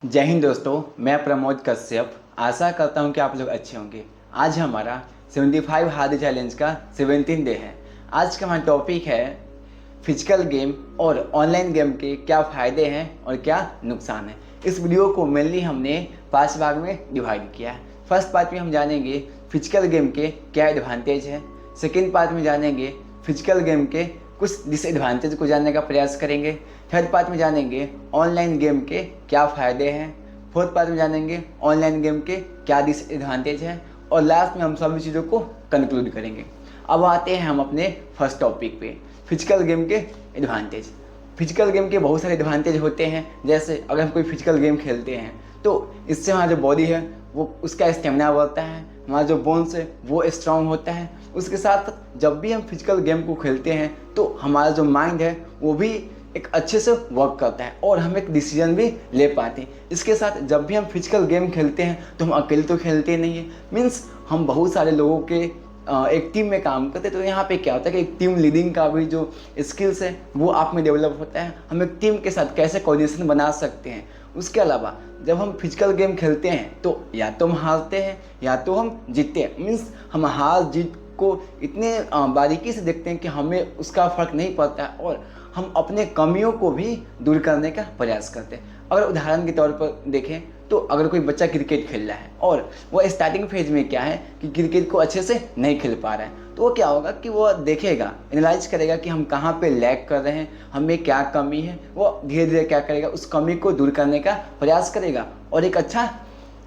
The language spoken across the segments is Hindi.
जय हिंद दोस्तों, मैं प्रमोद कश्यप। आशा करता हूं कि आप लोग अच्छे होंगे। आज हमारा 75 हार्ड चैलेंज का 17 डे है। आज का हमारा टॉपिक है फिजिकल गेम और ऑनलाइन गेम के क्या फ़ायदे हैं और क्या नुकसान है। इस वीडियो को मेनली हमने 5 भाग में डिवाइड किया है। फर्स्ट पार्ट में हम जानेंगे फिजिकल गेम के क्या एडवांटेज है। सेकेंड पार्ट में जानेंगे फिजिकल गेम के कुछ डिसएडवांटेज को जानने का प्रयास करेंगे। थर्ड पार्ट में जानेंगे ऑनलाइन गेम के क्या फ़ायदे हैं। फोर्थ पार्ट में जानेंगे ऑनलाइन गेम के क्या डिसएडवांटेज हैं। और लास्ट में हम सभी चीज़ों को कंक्लूड करेंगे। अब आते हैं हम अपने फर्स्ट टॉपिक पे, फिजिकल गेम के एडवांटेज। फिजिकल गेम के बहुत सारे एडवांटेज होते हैं। जैसे अगर हम कोई फिजिकल गेम खेलते हैं तो इससे हमारा जो बॉडी है वो उसका स्टेमिना बढ़ता है, हमारा जो बोन्स है वो स्ट्रांग होता है। उसके साथ जब भी हम फिजिकल गेम को खेलते हैं तो हमारा जो माइंड है वो भी एक अच्छे से वर्क करता है और हम एक डिसीजन भी ले पाते हैं। इसके साथ जब भी हम फिजिकल गेम खेलते हैं तो हम अकेले तो खेलते नहीं हैं, मीन्स हम बहुत सारे लोगों के एक टीम में काम करते हैं। तो यहाँ पे क्या होता है कि एक टीम लीडिंग का भी जो स्किल्स है वो आप में डेवलप होता है। हम एक टीम के साथ कैसे कोऑर्डिनेशन बना सकते हैं। उसके अलावा जब हम फिजिकल गेम खेलते हैं तो या तो हम हारते हैं या तो हम जीतते हैं। मीन्स हम हार जीत को इतने बारीकी से देखते हैं कि हमें उसका फ़र्क नहीं पड़ता है और हम अपने कमियों को भी दूर करने का प्रयास करते हैं। अगर उदाहरण के तौर पर देखें तो अगर कोई बच्चा क्रिकेट खेल रहा है और वह स्टार्टिंग फेज में क्या है कि क्रिकेट को अच्छे से नहीं खेल पा रहा है, तो वो क्या होगा कि वो देखेगा, एनालाइज करेगा कि हम कहाँ पे लैग कर रहे हैं, हमें क्या कमी है। वो धीरे धीरे क्या करेगा, उस कमी को दूर करने का प्रयास करेगा और एक अच्छा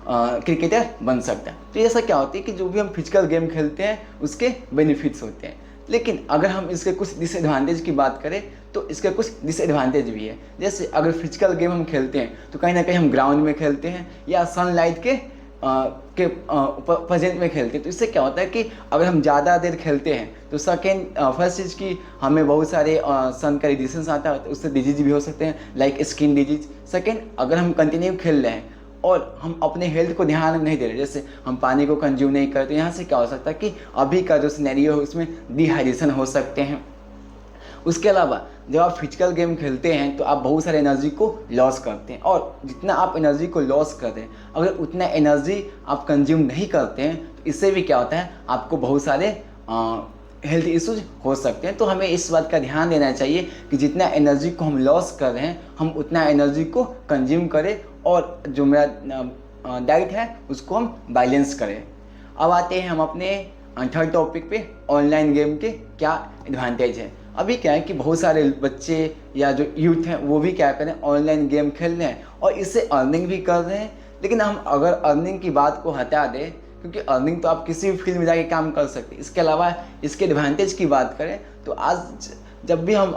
क्रिकेटर बन सकता है। तो ऐसा क्या होता है कि जो भी हम फिजिकल गेम खेलते हैं उसके बेनिफिट्स होते हैं। लेकिन अगर हम इसके कुछ डिसएडवांटेज की बात करें तो इसके कुछ डिसएडवांटेज भी है। जैसे अगर फिजिकल गेम हम खेलते हैं तो कहीं ना कहीं हम ग्राउंड में खेलते हैं या सनलाइट के प्रेजेंट में खेलते हैं। तो इससे क्या होता है कि अगर हम ज़्यादा देर खेलते हैं तो फर्स्ट चीज़ की हमें बहुत सारे सन का रेडिएशन आता है, तो उससे डिजीज भी हो सकते हैं, लाइक स्किन डिजीज। सेकेंड, अगर हम कंटिन्यू खेल रहे हैं और हम अपने हेल्थ को ध्यान नहीं दे रहे, जैसे हम पानी को कंज्यूम नहीं करते, तो यहाँ से क्या हो सकता है कि अभी का जो सिनेरियो है उसमें डिहाइड्रेशन हो सकते हैं। उसके अलावा जब आप फिजिकल गेम खेलते हैं तो आप बहुत सारे एनर्जी को लॉस करते हैं और जितना आप एनर्जी को लॉस कर रहे हैं, अगर उतना एनर्जी आप कंज्यूम नहीं करते हैं तो इससे भी क्या होता है, आपको बहुत सारे हेल्थ इश्यूज हो सकते हैं। तो हमें इस बात का ध्यान देना चाहिए कि जितना एनर्जी को हम लॉस कर रहे हैं हम उतना एनर्जी को कंज्यूम करें और जो मेरा डाइट है उसको हम बैलेंस करें। अब आते हैं हम अपने थर्ड टॉपिक पे, ऑनलाइन गेम के क्या एडवांटेज है। अभी क्या है कि बहुत सारे बच्चे या जो यूथ हैं वो भी क्या करें, ऑनलाइन गेम खेल रहे हैं और इससे अर्निंग भी कर रहे हैं। लेकिन हम अगर अर्निंग की बात को हटा दें, क्योंकि अर्निंग तो आप किसी भी फील्ड में जाके काम कर सकते हैं, इसके अलावा इसके एडवांटेज की बात करें तो आज जब भी हम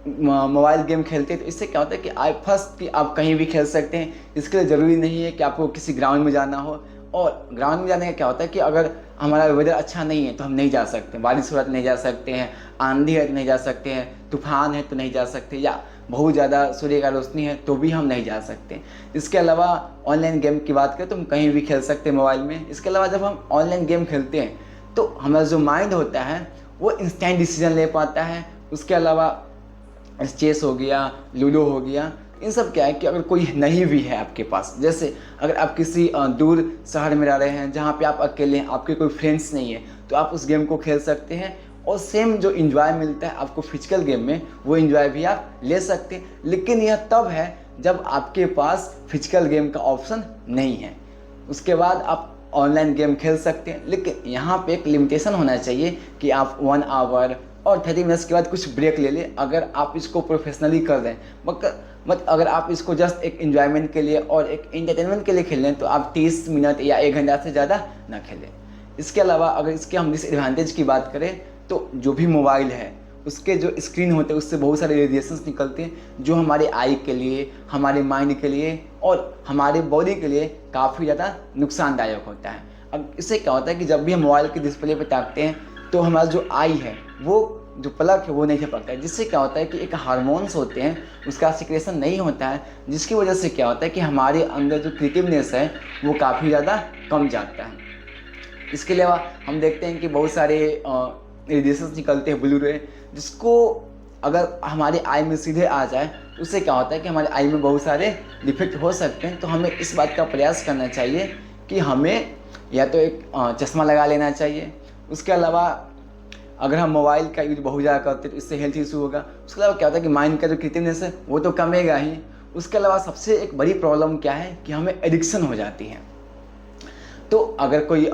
मोबाइल गेम खेलते हैं तो इससे क्या होता है कि फर्स्ट कि आप कहीं भी खेल सकते हैं। इसके लिए ज़रूरी नहीं है कि आपको किसी ग्राउंड में जाना हो। और ग्राउंड में जाने का क्या होता है कि अगर हमारा वेदर अच्छा नहीं है तो हम नहीं जा सकते, बारिश हो रहा तो नहीं जा सकते हैं, आंधी है तो नहीं जा सकते हैं, तूफान है तो नहीं जा सकते, या बहुत ज़्यादा सूर्य का रोशनी है तो भी हम नहीं जा सकते। इसके अलावा ऑनलाइन गेम की बात करें तो हम कहीं भी खेल सकते हैं मोबाइल में। इसके अलावा जब हम ऑनलाइन गेम खेलते हैं तो हमारा जो माइंड होता है वो इंस्टेंट डिसीजन ले पाता है। उसके अलावा चेस हो गया, लूडो हो गया, इन सब क्या है कि अगर कोई नहीं भी है आपके पास, जैसे अगर आप किसी दूर शहर में रह रहे हैं जहाँ पे आप अकेले हैं, आपके कोई फ्रेंड्स नहीं है, तो आप उस गेम को खेल सकते हैं और सेम जो इन्जॉय मिलता है आपको फिजिकल गेम में वो इन्जॉय भी आप ले सकते हैं। लेकिन यह तब है जब आपके पास फिजिकल गेम का ऑप्शन नहीं है। उसके बाद आप ऑनलाइन गेम खेल सकते हैं, लेकिन यहाँ पे एक लिमिटेशन होना चाहिए कि आप 1 आवर और 30 मिनट्स के बाद कुछ ब्रेक ले लें अगर आप इसको प्रोफेशनली कर रहे हैं। मत अगर आप इसको जस्ट एक एंजॉयमेंट के लिए और एक एंटरटेनमेंट के लिए खेल रहे हैं तो आप 30 मिनट या 1 घंटा से ज़्यादा ना खेलें। इसके अलावा अगर इसके हम डिसएडवांटेज की बात करें तो जो भी मोबाइल है उसके जो स्क्रीन होते हैं उससे बहुत सारे रेडिएशंस निकलते हैं जो हमारे आई के लिए, हमारे माइंड के लिए और हमारे बॉडी के लिए काफ़ी ज़्यादा नुकसानदायक होता है। अब इससे क्या होता है कि जब भी हम मोबाइल के डिस्प्ले पर ताकते हैं तो हमारा जो आई है वो जो पलक है वो नहीं झपकता है, जिससे क्या होता है कि एक हार्मोन्स होते हैं उसका सिक्रेशन नहीं होता है, जिसकी वजह से क्या होता है कि हमारे अंदर जो क्रिएटिवनेस है वो काफ़ी ज़्यादा कम जाता है। इसके अलावा हम देखते हैं कि बहुत सारे रेडिएशंस निकलते हैं, ब्लू रे, जिसको अगर हमारे आई में सीधे आ जाए तो उससे क्या होता है कि हमारे आई में बहुत सारे डिफेक्ट हो सकते हैं। तो हमें इस बात का प्रयास करना चाहिए कि हमें या तो एक चश्मा लगा लेना चाहिए। उसके अलावा अगर हम मोबाइल का यूज बहुत ज़्यादा करते हैं तो इससे हेल्थ इशू होगा। उसके अलावा क्या होता है कि माइंड का जो क्रिएटिवनेस है वो तो कमेगा ही। उसके अलावा सबसे एक बड़ी प्रॉब्लम क्या है कि हमें एडिक्शन हो जाती है। तो अगर कोई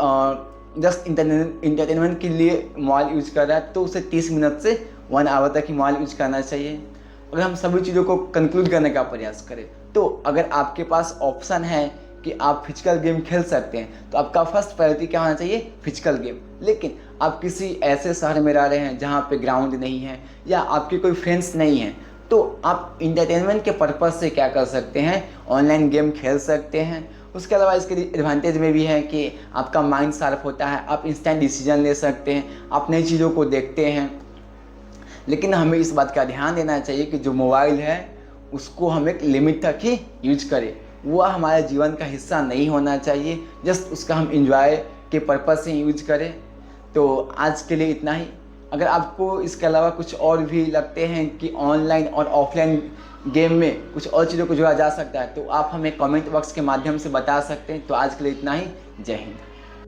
जस्ट इंटरटेनमेंट के लिए मोबाइल यूज कर रहा है तो उसे 30 मिनट से 1 आवर तक ही मोबाइल यूज करना चाहिए। अगर हम सभी चीज़ों को कंक्लूड करने का प्रयास करें तो अगर आपके पास ऑप्शन है कि आप फिजिकल गेम खेल सकते हैं तो आपका फर्स्ट प्रायोरिटी क्या होना चाहिए, फिजिकल गेम। लेकिन आप किसी ऐसे शहर में रह रहे हैं जहाँ पे ग्राउंड नहीं है या आपके कोई फ्रेंड्स नहीं हैं, तो आप इंटरटेनमेंट के पर्पज़ से क्या कर सकते हैं, ऑनलाइन गेम खेल सकते हैं। उसके अलावा इसके एडवांटेज में भी है कि आपका माइंड शार्प होता है, आप इंस्टेंट डिसीजन ले सकते हैं, आप नई चीज़ों को देखते हैं। लेकिन हमें इस बात का ध्यान देना चाहिए कि जो मोबाइल है उसको हम एक लिमिट तक ही यूज करें। वह हमारे जीवन का हिस्सा नहीं होना चाहिए, जस्ट उसका हम इंजॉय के पर्पज़ से यूज करें। तो आज के लिए इतना ही। अगर आपको इसके अलावा कुछ और भी लगते हैं कि ऑनलाइन और ऑफलाइन गेम में कुछ और चीज़ों को जोड़ा जा सकता है तो आप हमें कमेंट बॉक्स के माध्यम से बता सकते हैं। तो आज के लिए इतना ही। जय हिंद।